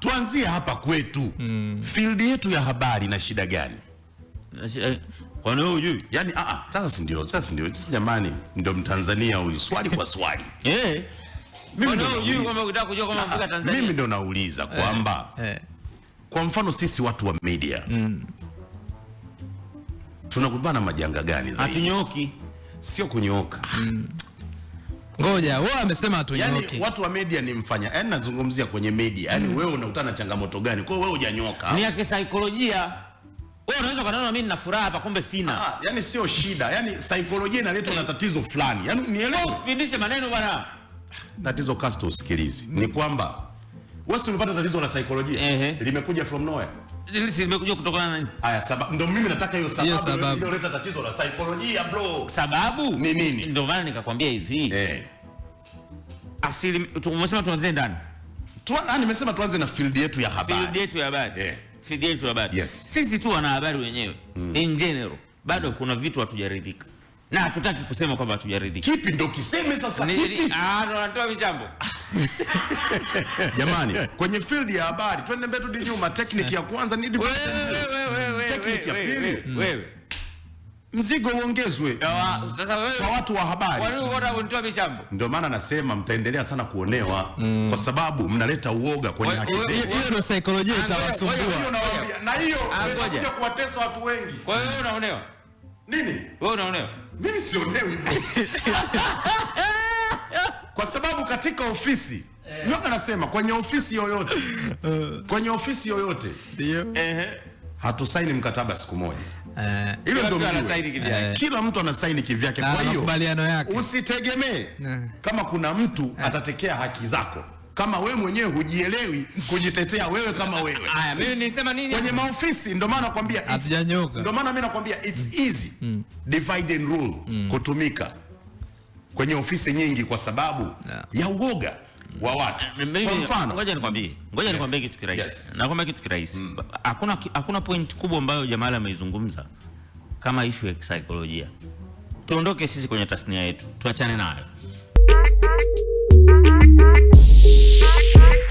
tuanzie hapa kwetu. Field yetu ya habari na shida gani? Kwa nini hujui? Yaani sasa ndio. Sasa jamani, ndio Mtanzania huyu, swali kwa swali. Mimi ndio hujui kwamba unataka kujua kama mfika Tanzania. Mimi ndio nauliza kwamba kwa mfano sisi watu wa media tunakumbana majanga gani zaidi? Hatunyoki. Sio kunyooka. Ngoja, wewe amesema hatunyoki. Yaani watu wa media ni mfanya. Yaani nazungumzia kwenye media. Yaani wewe unakutana na changamoto gani? Kwa hiyo wewe hujanyoka. Ni ya kisaikolojia. Wewe unaweza kudhani mimi nina furaha hapa kumbe sina. Yaani sio shida. Yaani saikolojia inaletwa na tatizo fulani. Yaani nielewe. Usipindishe maneno bwana. Tatizo Castro usikilizi. Ni kwamba wewe umepata tatizo la saikolojia. Limekuja from nowhere. Limekuja kutokana na nini? Haya, sababu ndio mimi nataka hiyo sababu iliyoleta tatizo la saikolojia bro. Sababu ni nini? Ndio maana nikakwambia hivi. Asili tumesema tuanze ndani. Nimesema tuanze na field yetu ya habari. Field yetu ya habari. Field yetu ya habari. Yes. Sisi tu wana habari wenyewe. In general, bado kuna vitu hatujaridhika. Na hatutaki kusema kwamba hatujaridhika. Kipi ndo kiseme sasa kipi? Ndo natoa michambo. Jamani, kwenye field ya habari twende mbele turudi nyuma. Technique ya kwanza ni technique ya pili. Wewe. Mzigo uongezwe. Sasa wewe kwa watu wa habari. Kwa nini unataka kunitoa michambo? Ndio maana nasema mtaendelea sana kuonewa kwa sababu mnaleta uoga kwenye haki zetu. Hiyo ndio saikolojia itawasumbua. Na hiyo inakuja kuwatesa watu wengi. Kwa hiyo wewe unaonewa? Nini? Wewe unaonewa? Mimi sionewi. Kwa sababu katika ofisi nyoka nasema kwenye ofisi yoyote ndio hatusaini mkataba siku moja. Hilo ndio kila mtu anasaini kivyake. Kwa hiyo makubaliano yake usitegemee kama kuna mtu atatekea haki zako kama wewe mwenyewe hujielewi kujitetea wewe kama wewe. Haya, mimi nisema nini kwenye maofisi? Ndio maana nakwambia hatujanyoka. Ndio maana mimi nakwambia it's easy divide and rule kutumika kwenye ofisi nyingi kwa sababu ya uoga wa watu. Kwa mfano, ngoja nikwambie kitu kirahisi. Nakwambia kitu kirahisi. Hakuna point kubwa ambayo Jamal ameizungumza kama issue ya kisaikolojia. Tuondoke sisi kwenye tasnia yetu, tuachane nayo.